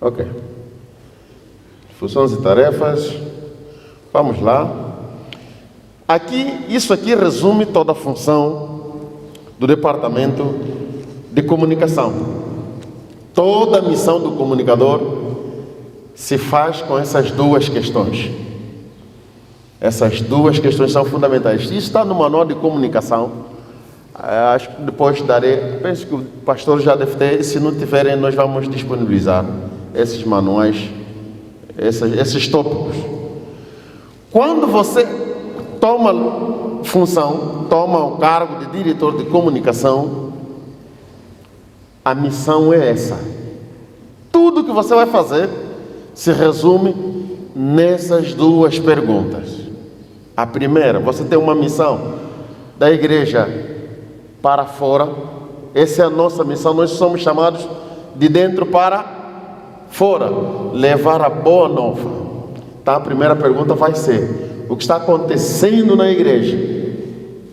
Ok. Funções e tarefas. Vamos lá. Isso aqui resume toda a função do Departamento de Comunicação. Toda a missão do comunicador se faz com essas duas questões. Essas duas questões são fundamentais. Isso está no manual de comunicação. Acho que depois penso que o pastor já deve ter. Se não tiverem, nós vamos disponibilizar esses manuais, esses tópicos. Quando você toma o cargo de diretor de comunicação, a missão é essa. Tudo que você vai fazer se resume nessas duas perguntas. A primeira, você tem uma missão da igreja para fora. Essa é a nossa missão. Nós somos chamados de dentro para fora, levar a boa nova. Então a primeira pergunta vai ser: o que está acontecendo na igreja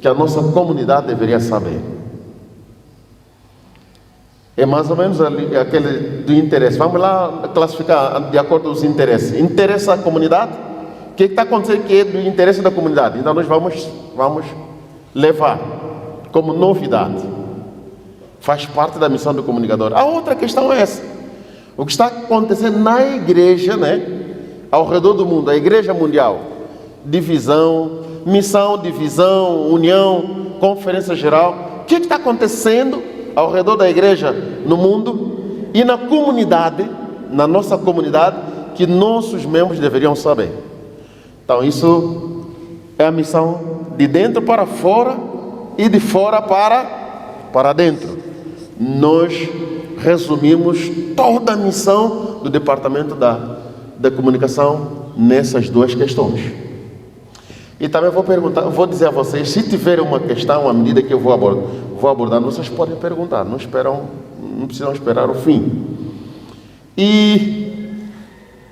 que a nossa comunidade deveria saber? É mais ou menos aquele do interesse. Vamos lá classificar de acordo com os interesses. Interessa a comunidade? O que está acontecendo que é do interesse da comunidade? Então nós vamos levar como novidade. Faz parte da missão do comunicador. A outra questão é essa: o que está acontecendo na igreja, ao redor do mundo, a igreja mundial. Divisão, missão, divisão, união, conferência geral. O que está acontecendo ao redor da igreja no mundo e na comunidade, na nossa comunidade, que nossos membros deveriam saber? Então isso é a missão de dentro para fora e de fora para dentro. Nós resumimos toda a missão do Departamento da Comunicação nessas duas questões. E também vou dizer a vocês, se tiver uma questão, à medida que eu vou abordar, vocês podem perguntar, não precisam esperar o fim. E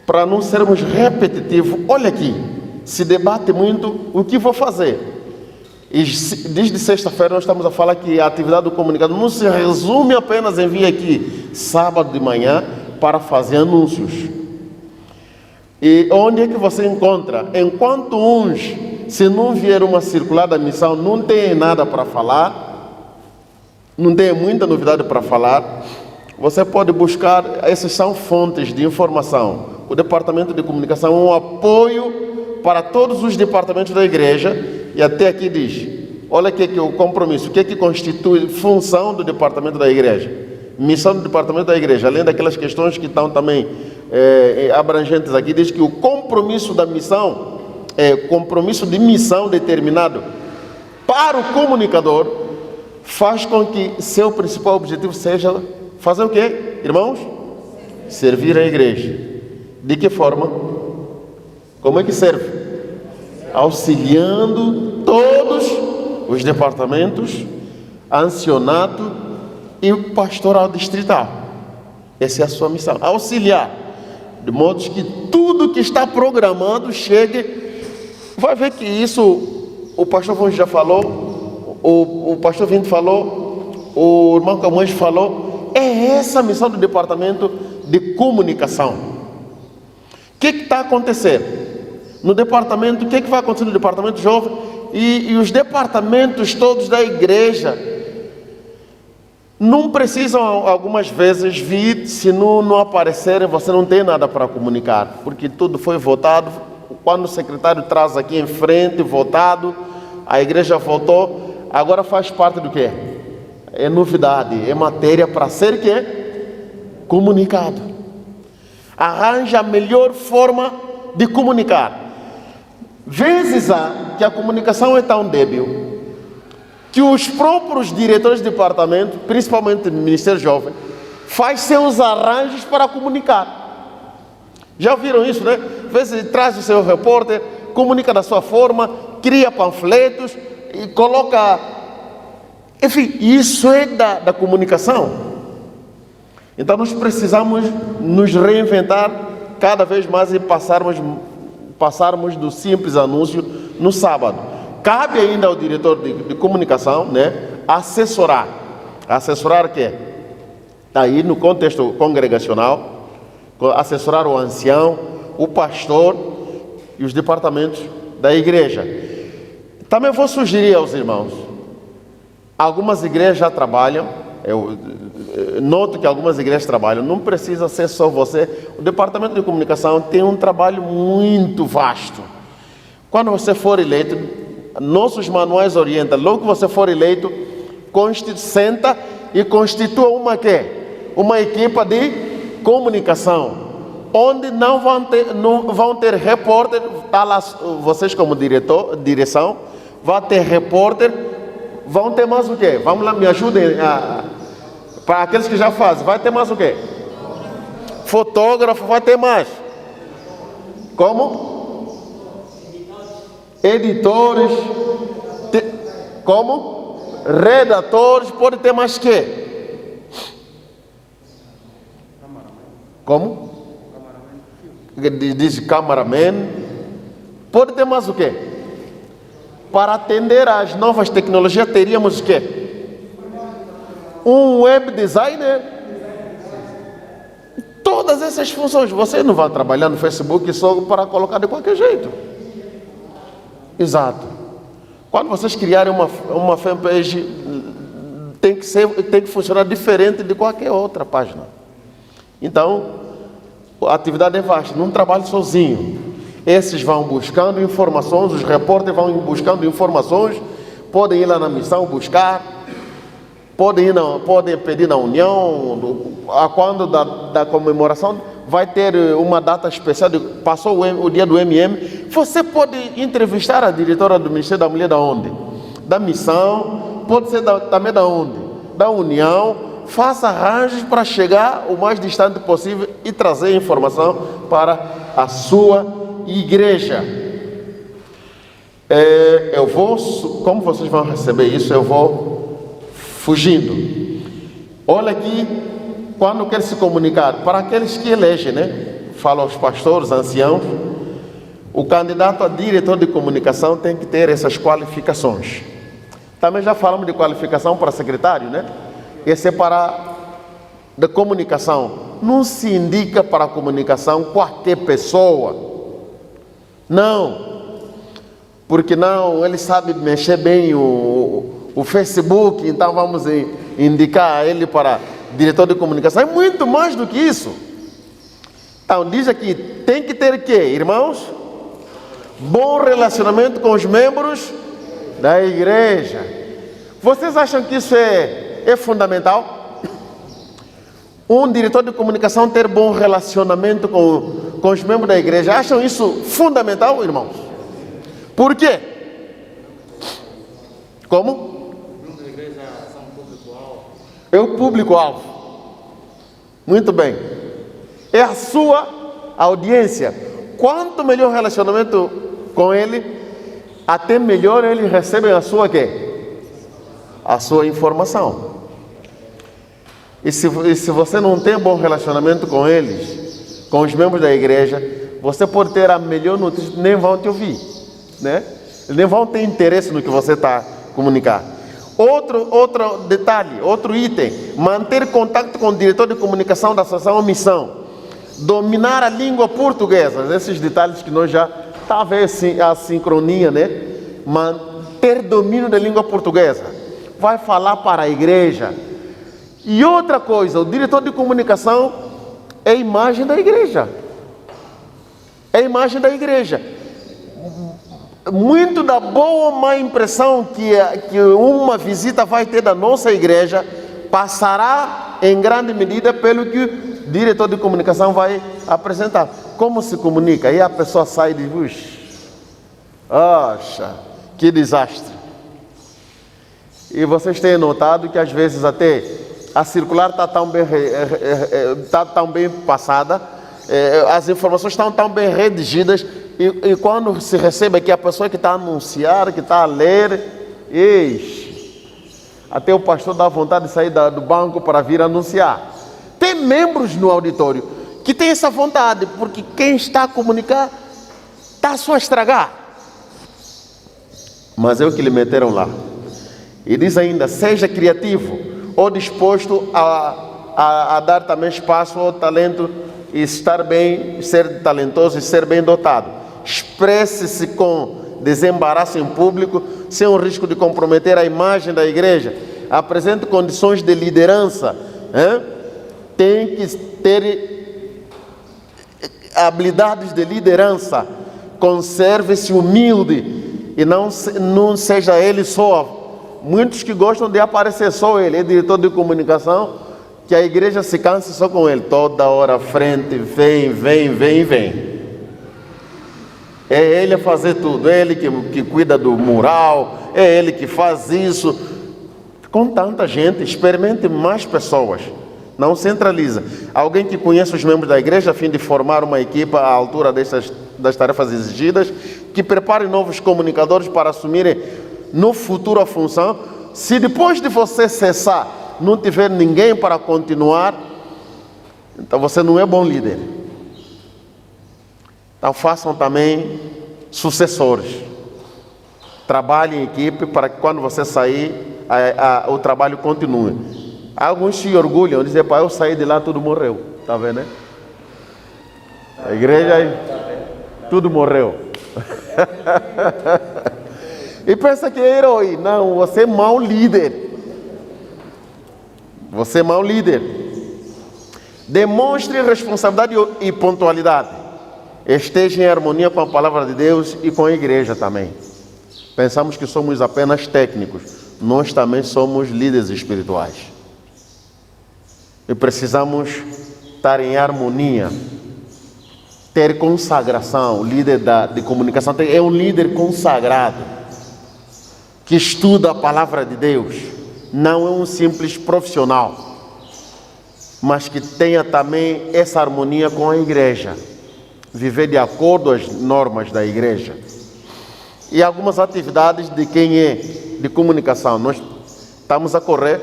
para não sermos repetitivos, olha aqui, se debate muito o que vou fazer. E desde sexta-feira nós estamos a falar que a atividade do comunicador não se resume apenas em vir aqui sábado de manhã para fazer anúncios. E onde é que você encontra? Enquanto uns, se não vier uma circular da missão, não tem nada para falar, não tem muita novidade para falar, você pode buscar. Essas são fontes de informação. O Departamento de Comunicação é um apoio para todos os departamentos da igreja. E até aqui diz, olha aqui que o compromisso, o que constitui função do departamento da igreja, missão do departamento da igreja, além daquelas questões que estão também abrangentes aqui, diz que o compromisso da missão, compromisso de missão determinado para o comunicador, faz com que seu principal objetivo seja fazer o quê, irmãos? Servir a igreja. De que forma? Como é que serve? Auxiliando todos os departamentos, ancianato e o pastoral distrital. Essa é a sua missão, auxiliar, de modo que tudo que está programado chegue. Vai ver que isso o pastor Vão já falou, o pastor Vindo falou, o irmão Camões falou. É essa a missão do Departamento de Comunicação. O que está acontecendo no departamento? O que vai acontecer no departamento jovem e os departamentos todos da igreja? Não precisam algumas vezes vir. Se não aparecerem, você não tem nada para comunicar, porque tudo foi votado. Quando o secretário traz aqui em frente, votado, a igreja votou, agora faz parte do quê? É novidade, é matéria para ser quê? Comunicado. Arranja a melhor forma de comunicar. Vezes há que a comunicação é tão débil que os próprios diretores de departamento, principalmente do Ministério Jovem, faz seus arranjos para comunicar. Já viram isso, né? Às vezes traz o seu repórter, comunica da sua forma, cria panfletos e coloca. Enfim, isso é da comunicação. Então nós precisamos nos reinventar cada vez mais e passarmos do simples anúncio no sábado. Cabe ainda ao diretor de comunicação, assessorar. Assessorar o quê? Está aí no contexto congregacional, assessorar o ancião, o pastor e os departamentos da igreja. Também vou sugerir aos irmãos, algumas igrejas já trabalham, eu noto que algumas igrejas trabalham, não precisa ser só você. O departamento de comunicação tem um trabalho muito vasto. Quando você for eleito, nossos manuais orientam, logo que você for eleito, senta e constitua uma equipa de comunicação, onde não vão ter repórter, tá lá, vocês como direção, vão ter repórter, vão ter mais o quê? Vamos lá, me ajudem, para aqueles que já fazem, vai ter mais o quê? Fotógrafo, vai ter mais. Como? Editores. Como? Redatores, pode ter mais quê? Como? Diz cameraman. Pode ter mais o quê? Para atender às novas tecnologias, teríamos o quê? Um web designer. Todas essas funções. Você não vai trabalhar no Facebook só para colocar de qualquer jeito. Exato. Quando vocês criarem uma fanpage, tem que funcionar diferente de qualquer outra página. Então, a atividade é vasta, não trabalhe sozinho. Esses vão buscando informações, os repórteres vão buscando informações, podem ir lá na missão buscar, podem pedir na união, quando da comemoração, vai ter uma data especial, passou o dia do MM, você pode entrevistar a diretora do Ministério da Mulher da onde? Da missão, pode ser também da onde? Da união. Faça arranjos para chegar o mais distante possível e trazer informação para a sua igreja. Como vocês vão receber isso, eu vou fugindo. Olha aqui, quando quer se comunicar, para aqueles que elegem, falo aos pastores, anciãos, o candidato a diretor de comunicação tem que ter essas qualificações. Também já falamos de qualificação para secretário, Esse é para da comunicação. Não se indica para a comunicação qualquer pessoa. Não. Porque não, ele sabe mexer bem o Facebook, então vamos indicar ele para diretor de comunicação. É muito mais do que isso. Então, diz aqui, tem que ter o quê, irmãos? Bom relacionamento com os membros da igreja. Vocês acham que isso é fundamental? Um diretor de comunicação ter bom relacionamento com os membros da igreja. Acham isso fundamental, irmãos? Por quê? Como? Os membros da igreja são o público-alvo. É o público-alvo. Muito bem. É a sua audiência. Quanto melhor o relacionamento com ele, até melhor ele recebe a sua quê? A sua informação. E se você não tem bom relacionamento com eles, com os membros da igreja, você pode ter a melhor notícia, nem vão te ouvir, nem vão ter interesse no que você está comunicando. Outro detalhe, outro item, manter contato com o diretor de comunicação da associação ou missão, dominar a língua portuguesa, esses detalhes que nós já está a ver a sincronia, manter domínio da língua portuguesa, vai falar para a igreja. E outra coisa, o diretor de comunicação é a imagem da igreja. É a imagem da igreja. Muito da boa ou má impressão que uma visita vai ter da nossa igreja passará em grande medida pelo que o diretor de comunicação vai apresentar. Como se comunica? E a pessoa sai e diz, acha, que desastre. E vocês têm notado que às vezes até a circular está tão bem passada, as informações estão tão bem redigidas, e quando se recebe aqui a pessoa que está a anunciar, que está a ler, até o pastor dá vontade de sair do banco para vir anunciar. Tem membros no auditório que tem essa vontade, porque quem está a comunicar está só a estragar. Mas é o que lhe meteram lá. E diz ainda, seja criativo ou disposto a dar também espaço ao talento e estar bem, ser talentoso e ser bem dotado. Expresse-se com desembaraço em público, sem o risco de comprometer a imagem da igreja. Apresente condições de liderança. Tem que ter habilidades de liderança. Conserve-se humilde e não seja ele só. Muitos que gostam de aparecer só ele, é diretor de comunicação, que a igreja se canse só com ele, toda hora à frente, vem. É ele a fazer tudo, é ele que cuida do mural, é ele que faz isso. Com tanta gente, experimente mais pessoas, não centraliza. Alguém que conheça os membros da igreja a fim de formar uma equipa à altura das tarefas exigidas, que prepare novos comunicadores para assumirem no futuro a função. Se depois de você cessar não tiver ninguém para continuar, então você não é bom líder. Então façam também sucessores. Trabalhem em equipe para que quando você sair, o trabalho continue. Alguns se orgulham, dizem, pai, eu saí de lá, tudo morreu. Está vendo, né? A igreja, tudo morreu. E pensa que é herói. Não, você é mau líder. Você é mau líder. Demonstre responsabilidade e pontualidade. Esteja em harmonia com a palavra de Deus e com a igreja também. Pensamos que somos apenas técnicos. Nós também somos líderes espirituais. E precisamos estar em harmonia. Ter consagração. O líder de comunicação é um líder consagrado, que estuda a palavra de Deus. Não é um simples profissional, mas que tenha também essa harmonia com a igreja. Viver de acordo às normas da igreja. E algumas atividades de quem é de comunicação. Nós estamos a correr,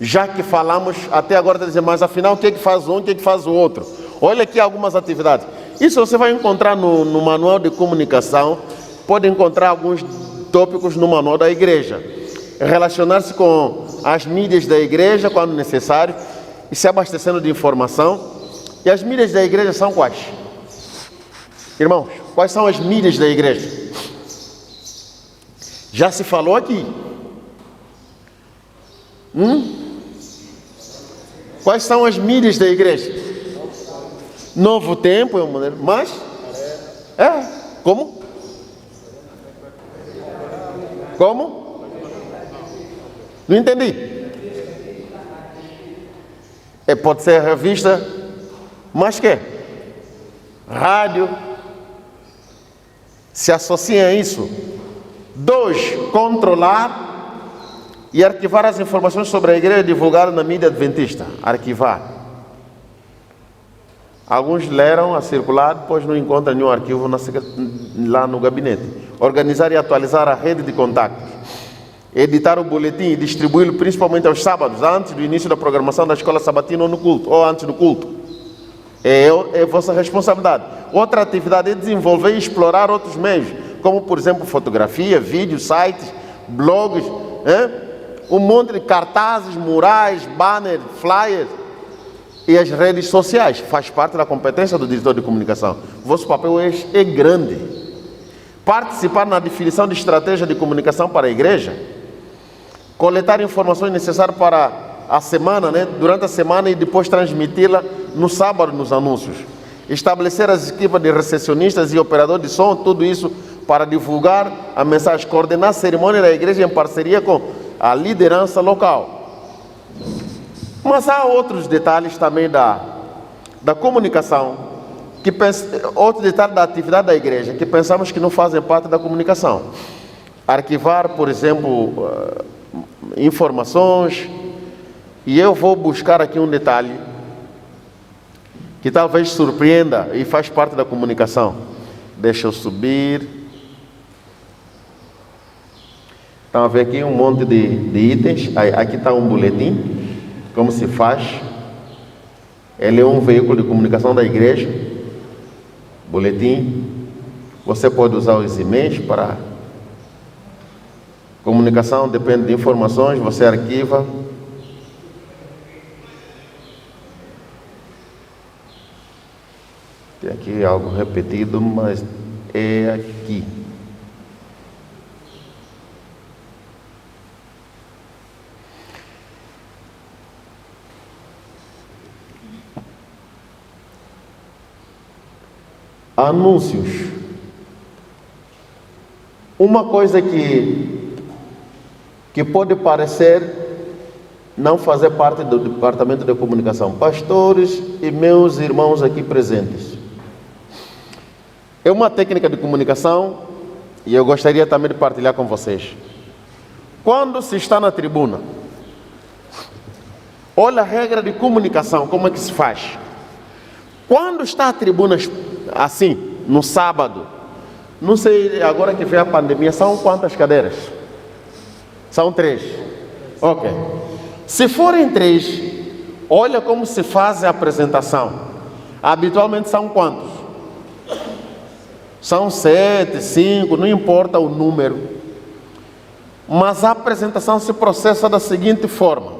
já que falamos até agora, dizer, mas afinal o que é que faz um, o que é que faz o outro? Olha aqui algumas atividades. Isso você vai encontrar no manual de comunicação. Pode encontrar alguns tópicos no manual da igreja. Relacionar-se com as mídias da igreja quando necessário e se abastecendo de informação. E as mídias da igreja são quais? Irmãos, quais são as mídias da igreja? Já se falou aqui. Quais são as mídias da igreja? Novo Tempo, mas? Como? Como? Não entendi. Pode ser revista, mas que? Rádio. Se associa a isso. 2. Controlar e arquivar as informações sobre a igreja divulgadas na mídia adventista. Arquivar. Alguns leram a circular, depois não encontram nenhum arquivo lá no gabinete. Organizar e atualizar a rede de contatos. Editar o boletim e distribuí-lo principalmente aos sábados, antes do início da programação da escola sabatina ou no culto, ou antes do culto. É vossa responsabilidade. Outra atividade é desenvolver e explorar outros meios, como por exemplo fotografia, vídeo, sites, blogs, um monte de cartazes, murais, banners, flyers e as redes sociais. Faz parte da competência do diretor de comunicação. Vosso papel é grande. Participar na definição de estratégia de comunicação para a igreja, coletar informações necessárias para a semana, durante a semana, e depois transmiti-la no sábado nos anúncios. Estabelecer as equipas de recepcionistas e operadores de som, tudo isso para divulgar a mensagem, coordenar a cerimônia da igreja em parceria com a liderança local. Mas há outros detalhes também da comunicação, outro detalhe da atividade da igreja, que pensamos que não fazem parte da comunicação. Arquivar, por exemplo, informações. E eu vou buscar aqui um detalhe que talvez surpreenda e faz parte da comunicação. Deixa eu subir. Então, ver aqui um monte de itens. Aqui está um boletim. Como se faz? Ele é um veículo de comunicação da igreja. Boletim. Você pode usar os e-mails para comunicação, depende de informações, você arquiva. Tem aqui algo repetido, mas é aqui. Anúncios. Uma coisa que pode parecer não fazer parte do departamento de comunicação. Pastores e meus irmãos aqui presentes. É uma técnica de comunicação e eu gostaria também de partilhar com vocês. Quando se está na tribuna, olha a regra de comunicação, como é que se faz. Quando está a tribuna assim, no sábado, não sei, agora que veio a pandemia, são quantas cadeiras? São 3. Ok. Se forem 3, olha como se faz a apresentação. Habitualmente são quantos? São 7, 5, não importa o número. Mas a apresentação se processa da seguinte forma.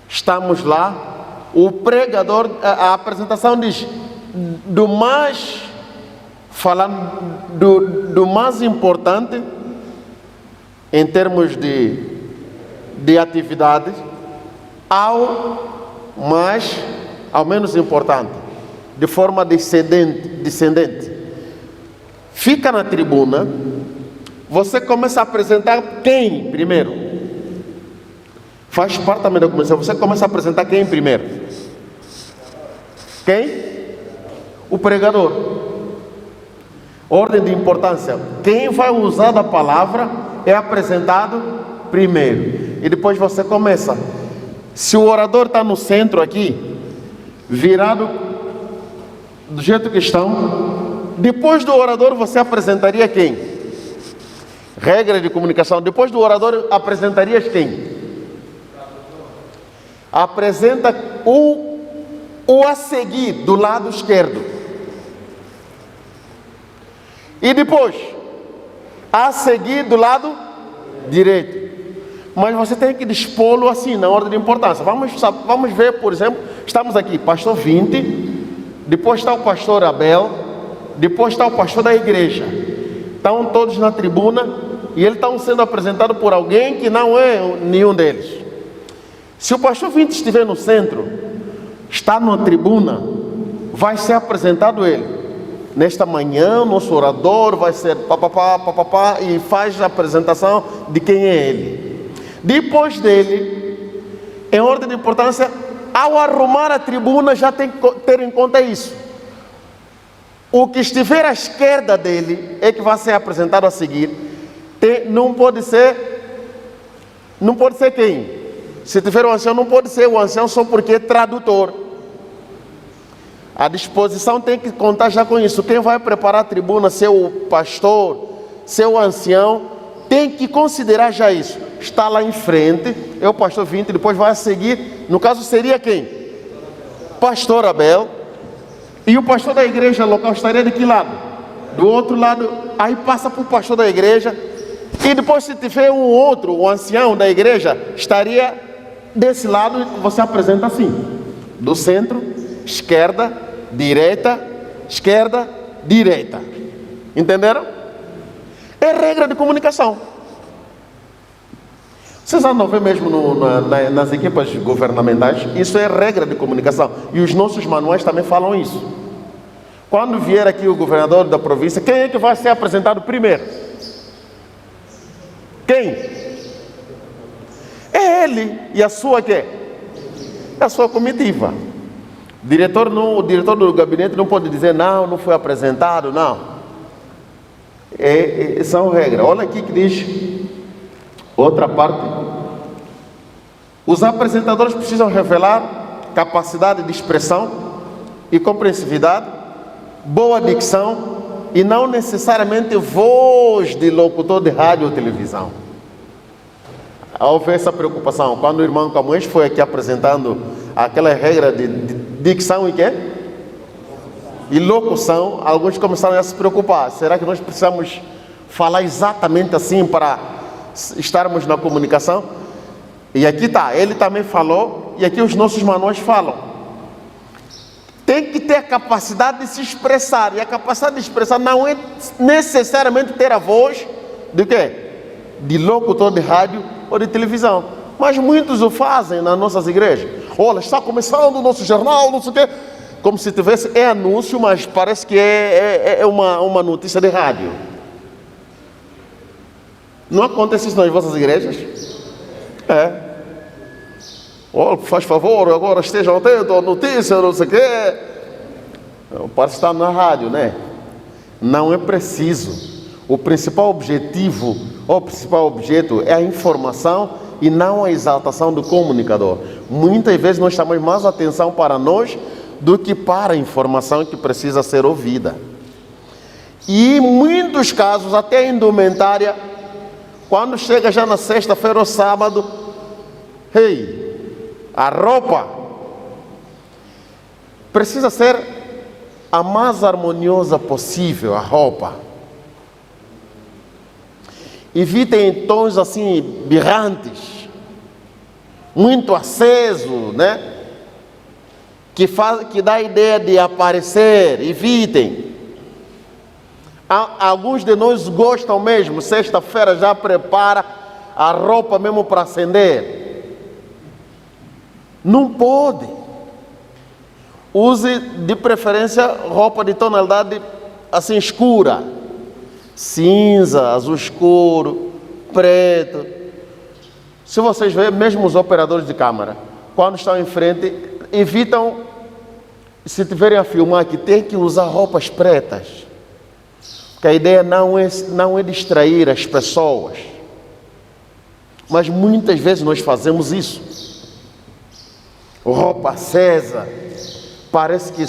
Estamos lá, o pregador, a apresentação diz, falando do mais importante em termos de atividades ao menos importante, de forma descendente. Fica na tribuna, você começa a apresentar quem primeiro? Faz parte também da comissão, você começa a apresentar quem primeiro? Quem? O pregador. Ordem de importância. Quem vai usar a palavra é apresentado primeiro. E depois você começa. Se o orador está no centro aqui, virado do jeito que estão, depois do orador você apresentaria quem? Regra de comunicação. Depois do orador apresentarias quem? Apresenta o a seguir do lado esquerdo. E depois, a seguir do lado direito. Mas você tem que dispô-lo assim, na ordem de importância. Vamos ver, por exemplo, estamos aqui, pastor 20, depois está o pastor Abel, depois está o pastor da igreja. Estão todos na tribuna e eles estão sendo apresentados por alguém que não é nenhum deles. Se o pastor 20 estiver no centro, está na tribuna, vai ser apresentado ele. Nesta manhã, nosso orador vai ser papapá, e faz a apresentação de quem é ele. Depois dele, em ordem de importância, ao arrumar a tribuna, já tem que ter em conta isso. O que estiver à esquerda dele é que vai ser apresentado a seguir. Não pode ser quem? Se tiver um ancião, não pode ser o ancião só porque é tradutor. A disposição tem que contar já com isso. Quem vai preparar a tribuna, seu pastor, seu ancião, tem que considerar já isso. Está lá em frente, é o pastor 20, depois vai a seguir. No caso seria quem? Pastor Abel. E o pastor da igreja local estaria de que lado? Do outro lado. Aí passa para o pastor da igreja. E depois, se tiver o ancião da igreja, estaria desse lado e você apresenta assim. Do centro, esquerda, direita, esquerda, direita. Entenderam? É regra de comunicação. Vocês andam a ver mesmo nas equipas governamentais, isso é regra de comunicação. E os nossos manuais também falam isso. Quando vier aqui o governador da província, quem é que vai ser apresentado primeiro? Quem? É ele e a sua quê? A sua comitiva. O diretor do gabinete não pode dizer não foi apresentado, não. São regras. Olha aqui que diz outra parte. Os apresentadores precisam revelar capacidade de expressão e compreensividade, boa dicção e não necessariamente voz de locutor de rádio ou televisão. Houve essa preocupação. Quando o irmão Camões foi aqui apresentando aquela regra de dicção e quê? E locução, alguns começaram a se preocupar. Será que nós precisamos falar exatamente assim para estarmos na comunicação? E aqui está, ele também falou, e aqui os nossos manuais falam. tem que ter a capacidade de se expressar. E a capacidade de expressar não é necessariamente ter a voz de quê? De locutor de rádio ou de televisão. Mas muitos o fazem nas nossas igrejas. Olha, está começando o nosso jornal, não sei o quê. Como se tivesse, é anúncio, mas parece que é uma notícia de rádio. Não acontece isso nas vossas igrejas? É. Oh, faz favor, agora estejam atentos à notícia, não sei o quê. Parece estar na rádio, né? Não é preciso. O principal objetivo, o principal objeto é a informação e não a exaltação do comunicador. Muitas vezes nós chamamos mais atenção para nós do que para a informação que precisa ser ouvida. E em muitos casos, até a indumentária, quando chega já na sexta-feira ou sábado, a roupa precisa ser a mais harmoniosa possível, a roupa. Evitem tons assim, berrantes, muito aceso, né? Que dá a ideia de aparecer, evitem. Alguns de nós gostam mesmo, sexta-feira já prepara a roupa mesmo para acender. Não pode. Use de preferência roupa de tonalidade assim escura. Cinza, azul escuro, preto. Se vocês verem, mesmo os operadores de câmera, quando estão em frente, evitam, se tiverem a filmar, que tem que usar roupas pretas. Porque a ideia não é distrair as pessoas. Mas muitas vezes nós fazemos isso. Roupa acesa. Parece que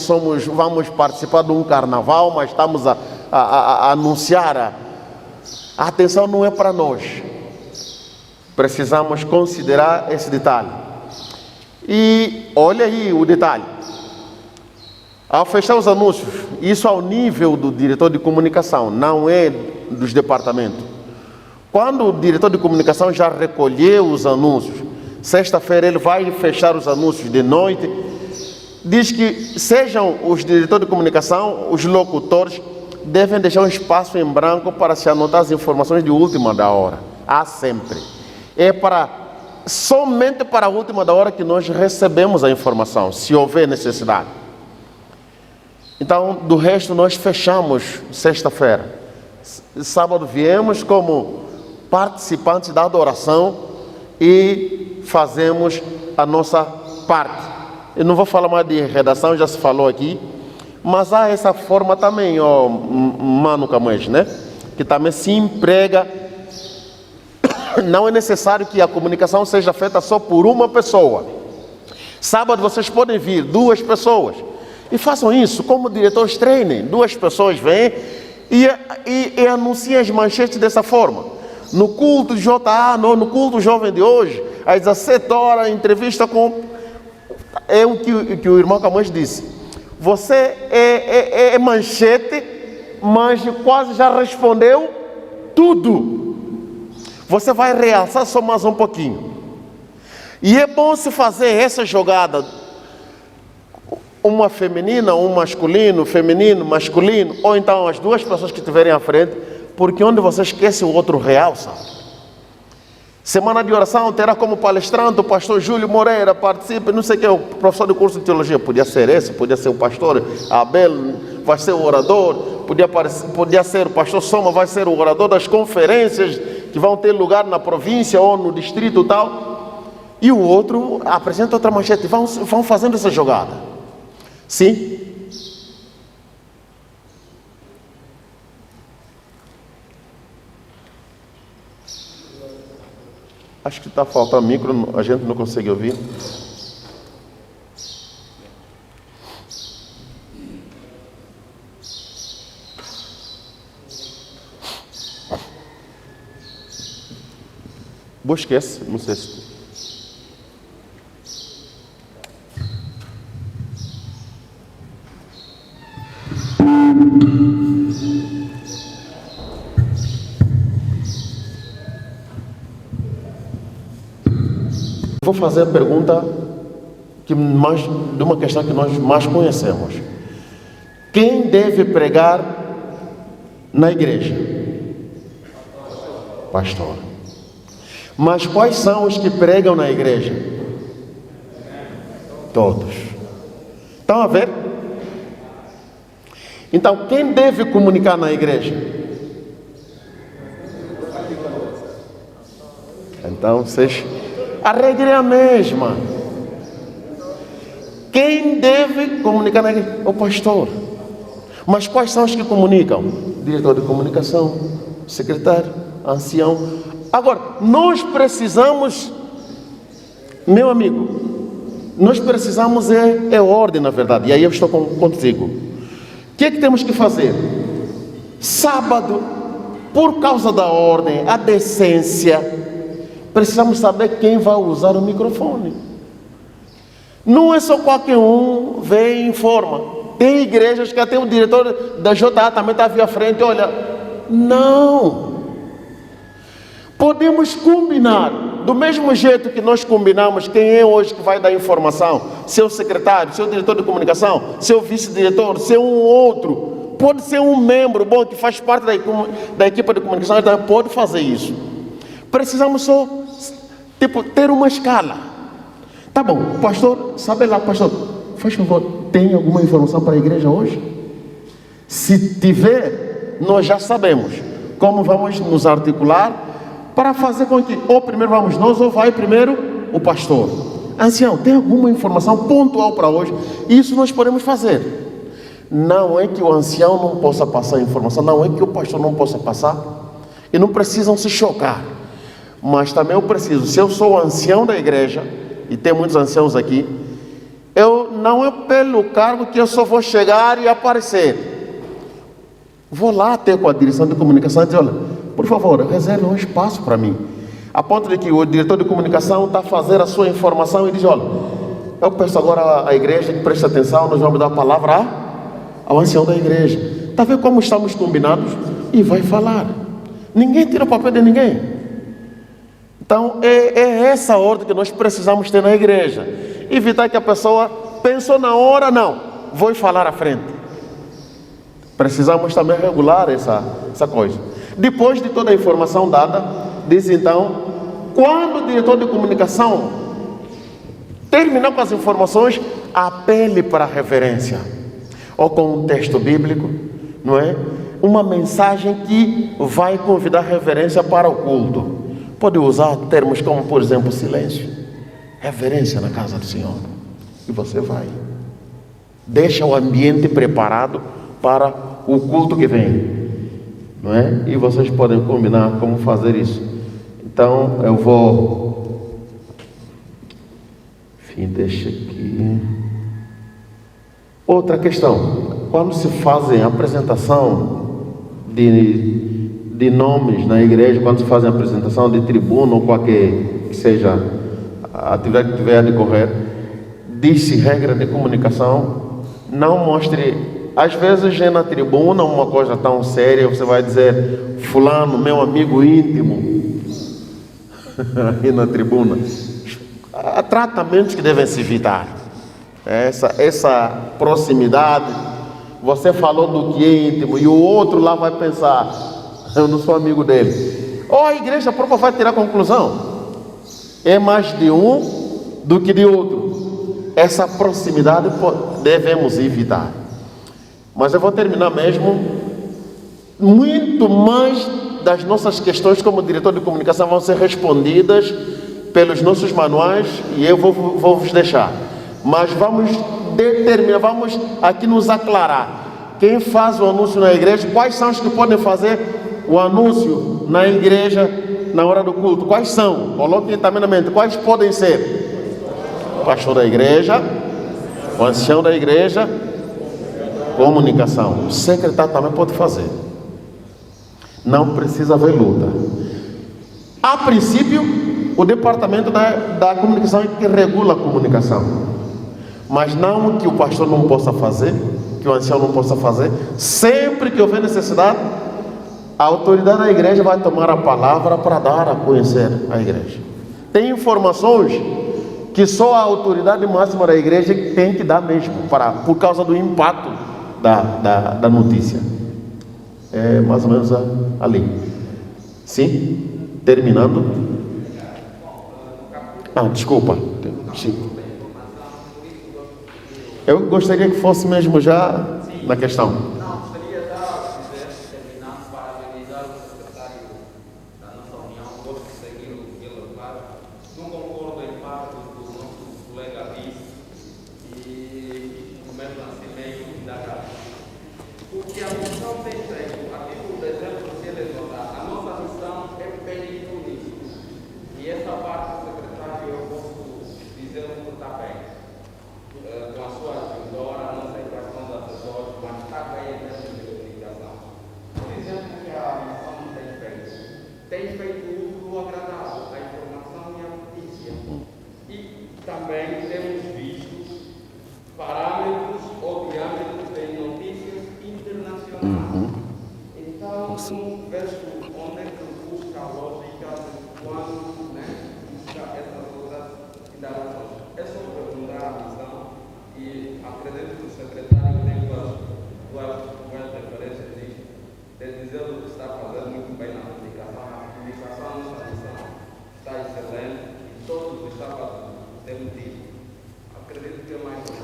vamos participar de um carnaval, mas estamos a anunciar. A atenção não é para nós. Precisamos considerar esse detalhe. E olha aí o detalhe. Ao fechar os anúncios, isso ao nível do diretor de comunicação, não é dos departamentos. Quando o diretor de comunicação já recolheu os anúncios, sexta-feira ele vai fechar os anúncios de noite, diz que sejam os diretores de comunicação, os locutores, devem deixar um espaço em branco para se anotar as informações de última da hora. Há sempre. Somente para a última da hora que nós recebemos a informação, se houver necessidade. Então, do resto, nós fechamos sexta-feira. Sábado viemos como participantes da adoração e fazemos a nossa parte. Eu não vou falar mais de redação, já se falou aqui, mas há essa forma também, Mano Camões, né? Que também se emprega. Não é necessário que a comunicação seja feita só por uma pessoa. Sábado vocês podem vir 2 pessoas. E façam isso, como diretores treinem. 2 pessoas vêm e anunciem as manchetes dessa forma. No culto de JA, no culto jovem de hoje, às 17 horas, entrevista com... É o que o irmão Camões disse. Você é manchete, mas quase já respondeu tudo. Você vai realçar só mais um pouquinho. E é bom se fazer essa jogada. Uma feminina, um masculino, feminino, masculino, ou então as 2 pessoas que estiverem à frente, porque onde você esquece o outro realça. Semana de oração terá como palestrante o pastor Júlio Moreira, participe, não sei o que, o professor do curso de teologia, podia ser esse, podia ser o pastor Abel, vai ser o orador, podia ser o pastor Soma, vai ser o orador das conferências que vão ter lugar na província ou no distrito e tal, e o outro apresenta outra manchete, vão fazendo essa jogada. Sim? Acho que está faltando micro, a gente não consegue ouvir. Busque esse, não sei se... Vou fazer a pergunta de uma questão que nós mais conhecemos. Quem deve pregar na igreja? Pastor. Mas quais são os que pregam na igreja? Todos. Estão a ver? Então, quem deve comunicar na igreja? Então, a regra é a mesma. Quem deve comunicar na igreja? O pastor. Mas quais são os que comunicam? Diretor de comunicação, secretário, ancião. Agora, nós precisamos, meu amigo, nós precisamos é ordem, na verdade. E aí eu estou contigo. O que é que temos que fazer? Sábado, por causa da ordem, a decência, precisamos saber quem vai usar o microfone. Não é só qualquer um vem e informa. Tem igrejas que até o diretor da JA também está à frente. Olha, não. Podemos combinar. Do mesmo jeito que nós combinamos quem é hoje que vai dar informação. Seu secretário, seu diretor de comunicação, seu vice-diretor, seu um outro. Pode ser um membro bom que faz parte da equipe de comunicação. Então pode fazer isso. Precisamos só ter uma escala. Tá bom, pastor, sabe lá, pastor, faz favor, tem alguma informação para a igreja hoje? Se tiver, nós já sabemos como vamos nos articular para fazer com que ou primeiro vamos nós ou vai primeiro o pastor. Ancião, tem alguma informação pontual para hoje? Isso nós podemos fazer. Não é que o ancião não possa passar informação, não é que o pastor não possa passar, e não precisam se chocar. Mas também eu preciso, se eu sou ancião da igreja, e tem muitos anciãos aqui, não é pelo cargo que eu só vou chegar e aparecer. Vou lá até com a direção de comunicação e dizer, olha, por favor, reserve um espaço para mim. A ponto de que o diretor de comunicação está a fazer a sua informação e diz, olha, eu peço agora à igreja que preste atenção, nós vamos dar a palavra ao ancião da igreja. Está vendo como estamos combinados? E vai falar. Ninguém tira o papel de ninguém. Então, é essa ordem que nós precisamos ter na igreja. Evitar que a pessoa pensou na hora, não, vou falar à frente. Precisamos também regular essa coisa. Depois de toda a informação dada, diz então, quando o diretor de comunicação terminar com as informações, apele para a reverência. Ou com um texto bíblico, não é? Uma mensagem que vai convidar reverência para o culto. Pode usar termos como, por exemplo, silêncio, reverência na casa do Senhor. E você vai. Deixa o ambiente preparado para o culto que vem. Não é? E vocês podem combinar como fazer isso. Então, eu vou... Enfim, deixa aqui. Outra questão. Quando se fazem apresentação de nomes na igreja, quando se fazem apresentação de tribuno ou qualquer que seja a atividade que tiver a decorrer, diz-se regra de comunicação, não mostre, às vezes é na tribuna uma coisa tão séria, você vai dizer, fulano, meu amigo íntimo, aí na tribuna. Há tratamentos que devem se evitar. Essa proximidade, você falou do que é íntimo e o outro lá vai pensar, eu não sou amigo dele. Ou a igreja própria vai tirar a conclusão. É mais de um do que de outro. Essa proximidade devemos evitar. Mas eu vou terminar mesmo. Muito mais das nossas questões como diretor de comunicação vão ser respondidas pelos nossos manuais e eu vou vos deixar. Mas vamos determinar, vamos aqui nos aclarar. Quem faz o anúncio na igreja, quais são os que podem fazer o anúncio na igreja na hora do culto? Quais são? Coloquem também na mente. Quais podem ser? O pastor da igreja, o ancião da igreja, comunicação. O secretário também pode fazer. Não precisa haver luta. A princípio, o departamento da comunicação é que regula a comunicação. Mas não que o pastor não possa fazer, que o ancião não possa fazer. Sempre que houver necessidade, a autoridade da igreja vai tomar a palavra para dar a conhecer a igreja. Tem informações que só a autoridade máxima da igreja tem que dar mesmo, por causa do impacto da notícia. É mais ou menos ali. Sim? Terminando. Desculpa. Sim. Eu gostaria que fosse mesmo já na questão.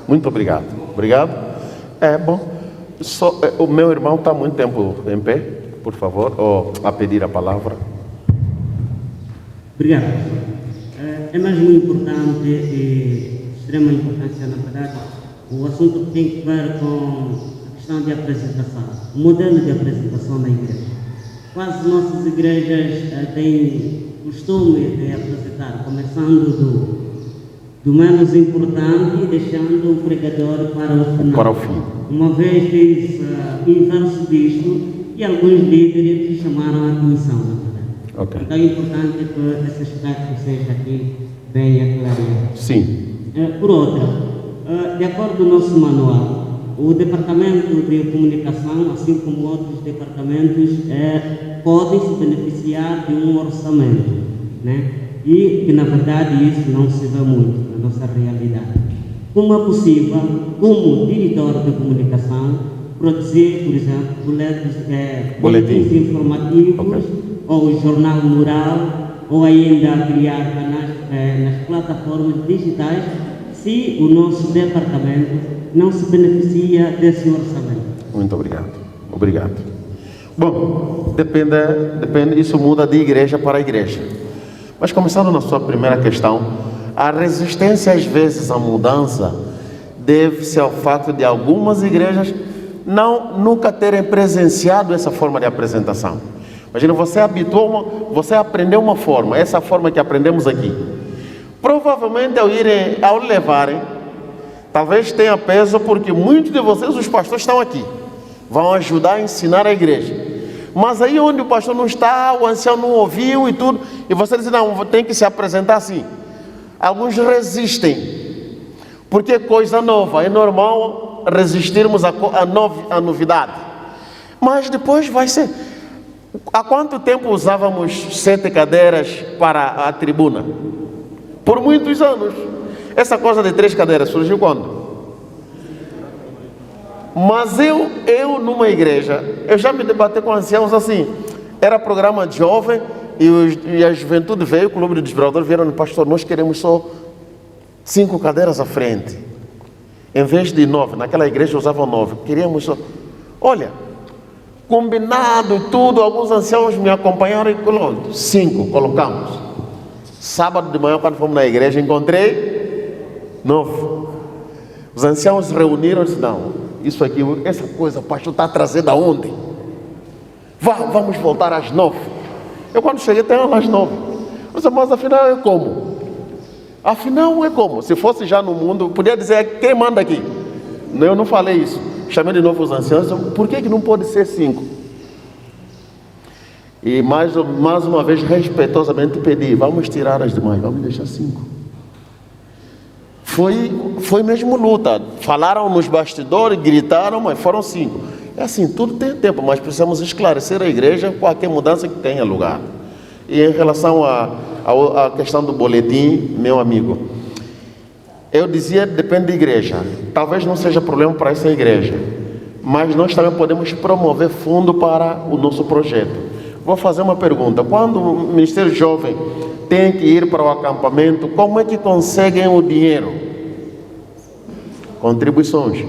Muito obrigado. Obrigado. O meu irmão está há muito tempo em pé, por favor, ou a pedir a palavra. Obrigado. É mesmo importante e extrema importância, na verdade, o assunto que tem que ver com a questão de apresentação, o modelo de apresentação da igreja. Quase nossas igrejas têm costume de apresentar, começando do menos importante e deixando o pregador para o final. Para o fim. Uma vez fiz o inverso disto e alguns líderes chamaram a atenção, na verdade. Okay. Então é importante que esse aspecto seja aqui bem aclarado. Sim. Por outra, de acordo com o nosso manual, o Departamento de Comunicação, assim como outros departamentos, podem se beneficiar de um orçamento, né? E que, na verdade, isso não se vê muito na nossa realidade. Como é possível, como diretor de comunicação, produzir, por exemplo, boletins informativos, ou o jornal mural, ou ainda criar canais nas plataformas digitais, se o nosso departamento não se beneficia desse orçamento? Muito obrigado. Obrigado. Bom, depende, isso muda de igreja para igreja. Mas começando na sua primeira questão, a resistência às vezes à mudança deve-se ao fato de algumas igrejas nunca terem presenciado essa forma de apresentação. Imagina, você aprendeu uma forma, essa forma que aprendemos aqui. Provavelmente ao levarem, talvez tenha peso, porque muitos de vocês, os pastores, estão aqui, vão ajudar a ensinar a igreja. Mas aí onde o pastor não está, o ancião não ouviu e tudo, e você diz, não, tem que se apresentar assim. Alguns resistem, porque é coisa nova, é normal resistirmos à novidade. Mas depois vai ser. Há quanto tempo usávamos 7 cadeiras para a tribuna? Por muitos anos. Essa coisa de 3 cadeiras surgiu quando? Mas eu numa igreja, eu já me debati com anciãos assim, era programa de jovem, e a juventude veio, o clube de desbravadores vieram no pastor, nós queremos só 5 cadeiras à frente, em vez de 9, naquela igreja usavam 9, queríamos só, olha, combinado e tudo, alguns anciãos me acompanharam e 5 colocamos. Sábado de manhã, quando fomos na igreja, encontrei 9. Os anciãos reuniram e disseram, não, isso aqui, essa coisa, o pastor está trazendo aonde? Vamos voltar às 9. Eu quando cheguei, tem às 9. Mas afinal é como? Afinal é como? Se fosse já no mundo, podia dizer, quem manda aqui? Eu não falei isso. Chamei de novo os anciãos, por que não pode ser 5? E mais uma vez, respeitosamente pedi, vamos tirar as demais, vamos deixar 5. Foi mesmo luta, falaram nos bastidores, gritaram, mas foram 5. É assim, tudo tem tempo, mas precisamos esclarecer a igreja qualquer mudança que tenha lugar. E em relação à questão do boletim, meu amigo, Eu dizia, depende da igreja. Talvez não seja problema para essa igreja, mas nós também podemos promover fundo para o nosso projeto. Vou fazer uma pergunta. Quando o Ministério Jovem tem que ir para o acampamento, como é que conseguem o dinheiro? Contribuições.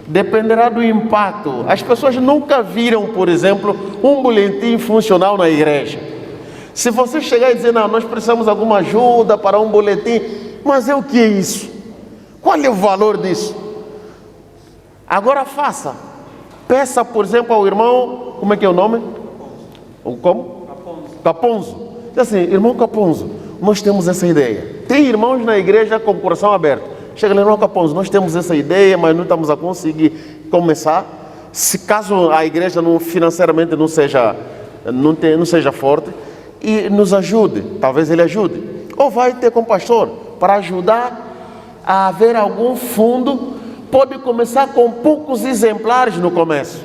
Dependerá do impacto. As pessoas nunca viram, por exemplo, um boletim funcional na igreja. Se você chegar e dizer, não, nós precisamos de alguma ajuda para um boletim, mas o que é isso? Qual é o valor disso? Agora faça. Peça, por exemplo, ao irmão, como é que é o nome? O como? Caponzo. Diz assim, irmão Caponzo, nós temos essa ideia. Tem irmãos na igreja com o coração aberto. Chega lá, irmão Caponzo, nós temos essa ideia, mas não estamos a conseguir começar. Se caso a igreja não, financeiramente não seja forte, e nos ajude, talvez ele ajude. Ou vai ter com o pastor para ajudar a haver algum fundo. Pode começar com poucos exemplares no começo.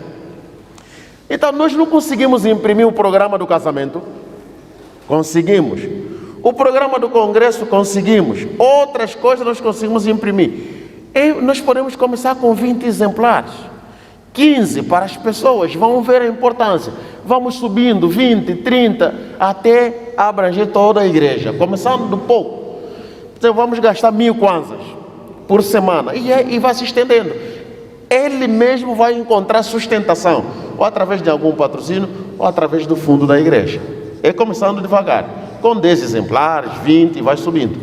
Então nós não conseguimos imprimir o programa do casamento? Conseguimos. O programa do congresso conseguimos. Outras coisas nós conseguimos imprimir. E nós podemos começar com 20 exemplares. 15 para as pessoas, vão ver a importância. Vamos subindo 20, 30, até abranger toda a igreja. Começando do pouco. Então vamos gastar 1000 kwanzas por semana. E vai se estendendo. Ele mesmo vai encontrar sustentação. Ou através de algum patrocínio, ou através do fundo da igreja. É começando devagar. Com 10 exemplares, 20, e vai subindo.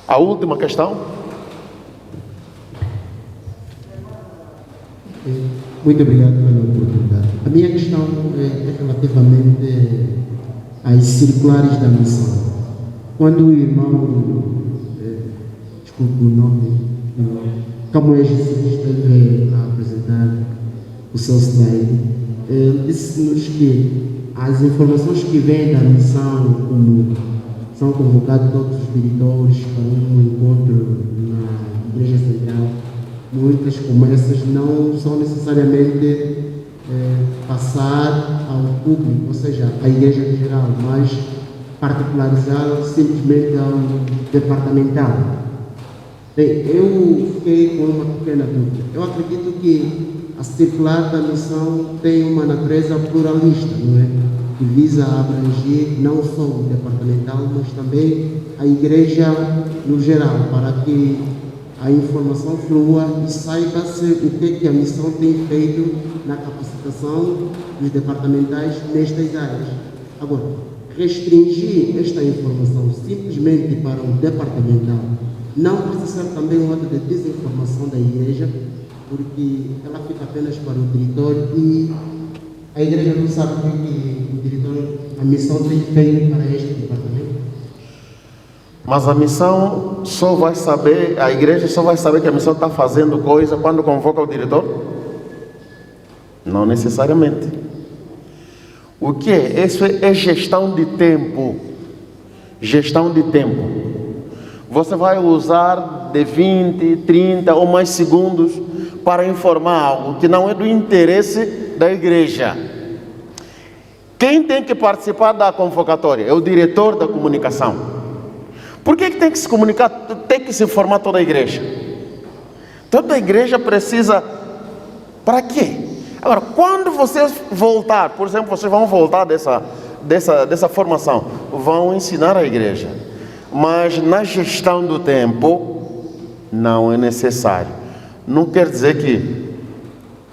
A última questão. Muito obrigado pela oportunidade. A minha questão é relativamente às circulares da missão. Quando o irmão, desculpe o nome, Camões esteve a apresentar o seu slide, disse-nos que as informações que vêm da missão, como são convocados todos os diretores para um encontro na Igreja Central, muitas como essas não são necessariamente passar ao público, ou seja, à igreja em geral, mas particularizar simplesmente ao departamental. Bem, eu fiquei com uma pequena dúvida. Eu acredito que a circular da missão tem uma natureza pluralista, não é? Que visa abranger não só o departamental, mas também a igreja no geral, para que a informação flua e saiba-se o que a missão tem feito na capacitação dos departamentais nestas áreas. Agora, restringir esta informação simplesmente para o departamental não precisa ser também um ato de desinformação da igreja, porque ela fica apenas para o diretor e a igreja não sabe o que o diretor, a missão tem feito para este departamento. Mas a missão só vai saber, a igreja só vai saber que a missão está fazendo coisa quando convoca o diretor? Não necessariamente. O que é? Isso é gestão de tempo. Gestão de tempo. Você vai usar de 20, 30 ou mais segundos para informar algo que não é do interesse da igreja. Quem tem que participar da convocatória? É o diretor da comunicação. Por que tem que se comunicar, tem que se informar toda a igreja? Toda a igreja precisa, para quê? Agora, quando vocês voltar, por exemplo, vocês vão voltar dessa formação, vão ensinar a igreja, mas na gestão do tempo, não é necessário. Não quer dizer que,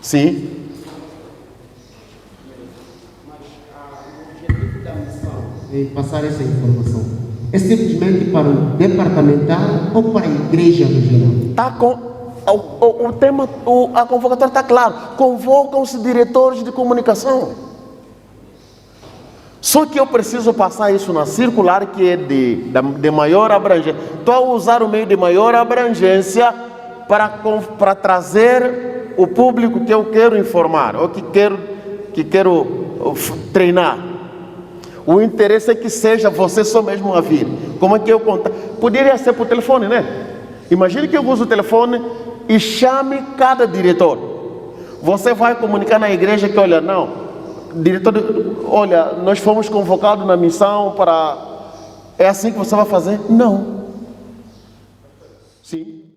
sim. Mas o objetivo da missão é passar essa informação. É simplesmente para o departamental ou para a igreja no geral? Está com o tema, a convocatória está claro. Convocam-se diretores de comunicação. Só que eu preciso passar isso na circular, que é de maior abrangência. Estou a usar o meio de maior abrangência para trazer o público que eu quero informar, ou que quero treinar. O interesse é que seja você só mesmo a vir. Como é que eu conto? Poderia ser por telefone, né? Imagine que eu uso o telefone e chame cada diretor. Você vai comunicar na igreja que, olha, não, diretor, olha, nós fomos convocados na missão para... É assim que você vai fazer? Não. Sim.